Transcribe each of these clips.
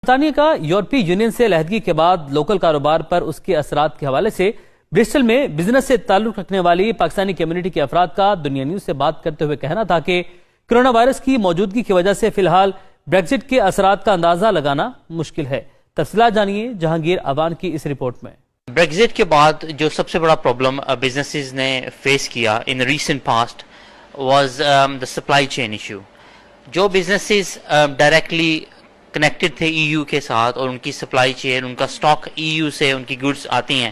برطانیہ کا یورپی یونین سے علیحدگی کے بعد لوکل کاروبار پر اس کے اثرات کے حوالے سے برسٹل میں بزنس سے تعلق رکھنے والی پاکستانی کمیونٹی کے افراد کا دنیا نیوز سے بات کرتے ہوئے کہنا تھا کہ کرونا وائرس کی موجودگی کی وجہ سے فی الحال بریگزٹ کے اثرات کا اندازہ لگانا مشکل ہے۔ تفصیلات جانیے جہانگیر اوان کی اس رپورٹ میں۔ بریگزٹ کے بعد جو سب سے بڑا پرابلم بزنسز نے فیس کیا in recent past was the supply chain issue. جو بزنسز ڈائریکٹلی کنیکٹڈ تھے ای یو کے ساتھ اور ان کی سپلائی چین، ان کا سٹاک ای یو سے ان کی گڈز آتی ہیں،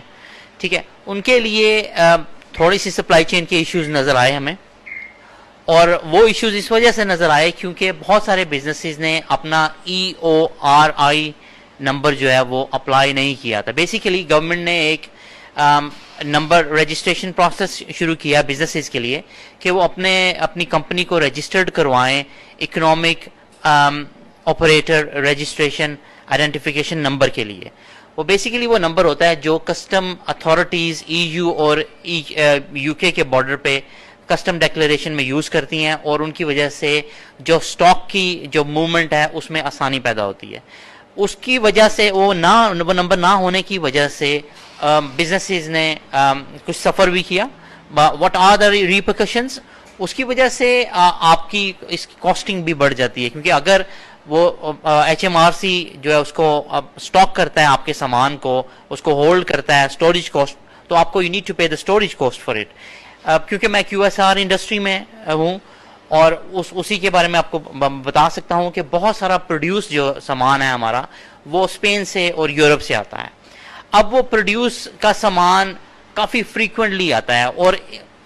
ٹھیک ہے، ان کے لیے تھوڑی سی سپلائی چین کے ایشوز نظر آئے ہمیں، اور وہ ایشوز اس وجہ سے نظر آئے کیونکہ بہت سارے بزنسز نے اپنا EORI نمبر جو ہے وہ اپلائی نہیں کیا تھا۔ بیسیکلی گورنمنٹ نے ایک نمبر رجسٹریشن پروسیس شروع کیا بزنسز کے لیے کہ وہ اپنی کمپنی کو رجسٹرڈ کروائیں economic operator registration identification number کے لیے۔ وہ بیسیکلی وہ نمبر ہوتا ہے جو کسٹم اتھارٹیز EU اور UK کے بارڈر پہ کسٹم ڈیکلیریشن میں یوز کرتی ہیں، اور ان کی وجہ سے جو سٹاک کی جو موومنٹ ہے اس میں آسانی پیدا ہوتی ہے۔ اس کی وجہ سے وہ نمبر نہ ہونے کی وجہ سے بزنسز نے کچھ سفر بھی کیا۔ What are the repercussions? اس کی وجہ سے آپ کی اس کی کاسٹنگ بھی بڑھ جاتی ہے، کیونکہ اگر وہ HMRC جو ہے اس کو سٹاک کرتا ہے آپ کے سامان کو، اس کو ہولڈ کرتا ہے اسٹوریج کاسٹ، تو آپ کو you need to pay the storage cost for it. کیونکہ میں QSR انڈسٹری میں ہوں اور اسی کے بارے میں آپ کو بتا سکتا ہوں کہ بہت سارا پروڈیوس جو سامان ہے ہمارا وہ اسپین سے اور یورپ سے آتا ہے۔ اب وہ پروڈیوس کا سامان کافی فریکوینٹلی آتا ہے، اور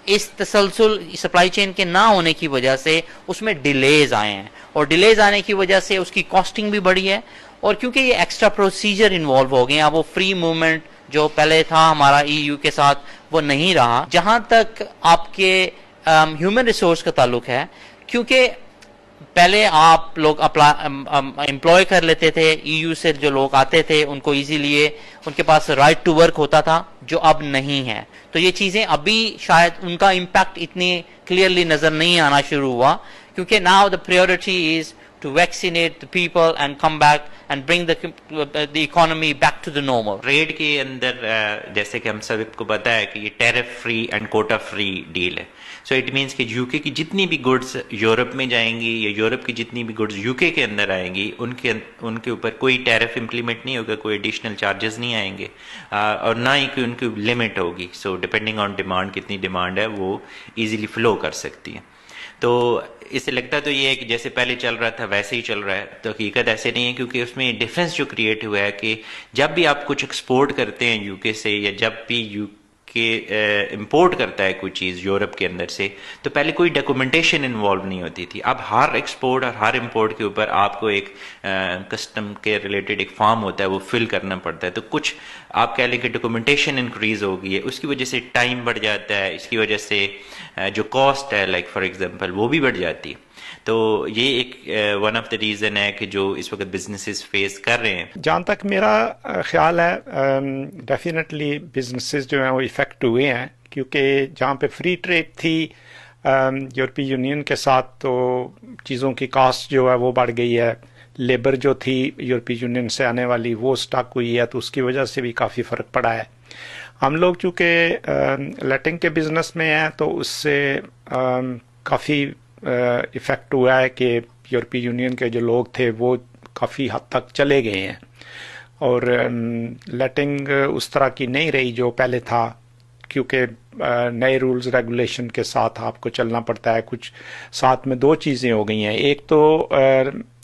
اس تسلسل سپلائی چین کے نہ ہونے کی وجہ سے اس میں ڈیلیز آئے ہیں، اور ڈیلیز آنے کی وجہ سے اس کی کاسٹنگ بھی بڑھی ہے، اور کیونکہ یہ ایکسٹرا پروسیجر انوالو ہو گئے ہیں، اب وہ فری موومنٹ جو پہلے تھا ہمارا EU کے ساتھ وہ نہیں رہا۔ جہاں تک آپ کے ہیومن ریسورس کا تعلق ہے، کیونکہ پہلے آپ لوگ امپلوائے کر لیتے تھے، EU سے جو لوگ آتے تھے ان کو ایزیلی ان کے پاس رائٹ ٹو ورک ہوتا تھا، جو اب نہیں ہے۔ تو یہ چیزیں ابھی شاید ان کا امپیکٹ اتنی کلیئرلی نظر نہیں آنا شروع ہوا، کیونکہ now the priority is to vaccinate the people and come back and bring the economy back to the normal۔ Trade کے اندر جیسے کہ ہم سب کو پتا ہے کہ یہ tariff free and quota free deal ہے، سو اٹ مینس کہ UK کی جتنی بھی گڈس یورپ میں جائیں گی یا یورپ کی جتنی بھی گڈس UK کے اندر آئیں گی ان کے اوپر کوئی ٹیرف امپلیمنٹ نہیں ہوگا، کوئی ایڈیشنل چارجز نہیں آئیں گے، اور نہ ہی کوئی ان کی لمٹ ہوگی۔ سو ڈپینڈنگ آن ڈیمانڈ، کتنی ڈیمانڈ ہے وہ ایزیلی فلو کر سکتی ہے۔ تو اس سے لگتا تو یہ ہے کہ جیسے پہلے چل رہا تھا ویسے ہی چل رہا ہے، تو حقیقت ایسے نہیں ہے، کیونکہ اس میں ڈفرینس جو کریٹ ہوا ہے کہ جب بھی آپ کچھ ایکسپورٹ کرتے ہیں UK سے، یا جب بھی UK امپورٹ کرتا ہے کوئی چیز یورپ کے اندر سے، تو پہلے کوئی ڈاکومنٹیشن انوالو نہیں ہوتی تھی۔ اب ہر ایکسپورٹ اور ہر امپورٹ کے اوپر آپ کو ایک کسٹم کے ریلیٹڈ ایک فارم ہوتا ہے، وہ فل کرنا پڑتا ہے، تو کچھ آپ کہہ لیں کہ ڈاکومنٹیشن انکریز ہو گئی ہے، اس کی وجہ سے ٹائم بڑھ جاتا ہے، اس کی وجہ سے جو کاسٹ ہے لائک فار ایگزامپل وہ بھی بڑھ جاتی ہے۔ تو یہ ایک ون آف دا ریزن ہے کہ جو اس وقت بزنسز فیس کر رہے ہیں۔ جہاں تک میرا خیال ہے ڈیفینیٹلی بزنسز جو ہیں وہ افیکٹ ہوئے ہیں، کیونکہ جہاں پہ فری ٹریڈ تھی یورپی یونین کے ساتھ تو چیزوں کی کاسٹ جو ہے وہ بڑھ گئی ہے، لیبر جو تھی یورپی یونین سے آنے والی وہ اسٹاک ہوئی ہے، تو اس کی وجہ سے بھی کافی فرق پڑا ہے۔ ہم لوگ چونکہ لیٹنگ کے بزنس میں ہیں تو اس سے کافی افیکٹ ہوا ہے کہ یورپی یونین کے جو لوگ تھے وہ کافی حد تک چلے گئے ہیں، اور لیٹنگ اس طرح کی نہیں رہی جو پہلے تھا، کیونکہ نئے رولز ریگولیشن کے ساتھ آپ کو چلنا پڑتا ہے۔ کچھ ساتھ میں دو چیزیں ہو گئی ہیں، ایک تو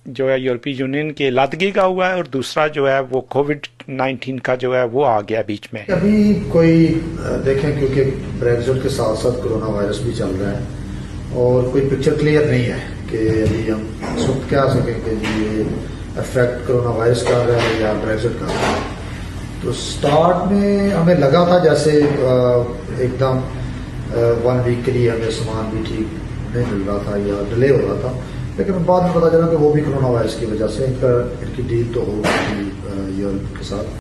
جو ہے یورپی یونین کی علیحدگی کا ہوا ہے، اور دوسرا جو ہے وہ COVID-19 کا جو ہے وہ آ گیا بیچ میں۔ ابھی کوئی دیکھیں کیونکہ بریگزٹ کے ساتھ ساتھ کرونا وائرس بھی چل رہا ہے، اور کوئی پکچر کلیئر نہیں ہے کہ ابھی ہم اس وقت کیا سکیں کہ یہ افیکٹ کرونا وائرس کا رہا ہے یا بریگزٹ کا رہا ہے۔ تو سٹارٹ میں ہمیں لگا تھا جیسے ایک دم 1 ویک کے لیے ہمیں سامان بھی ٹھیک نہیں مل رہا تھا یا ڈیلے ہو رہا تھا، لیکن بعد میں پتا چلا کہ وہ بھی کرونا وائرس کی وجہ سے ان کی ڈیل تو ہو گئی یورپ کے ساتھ۔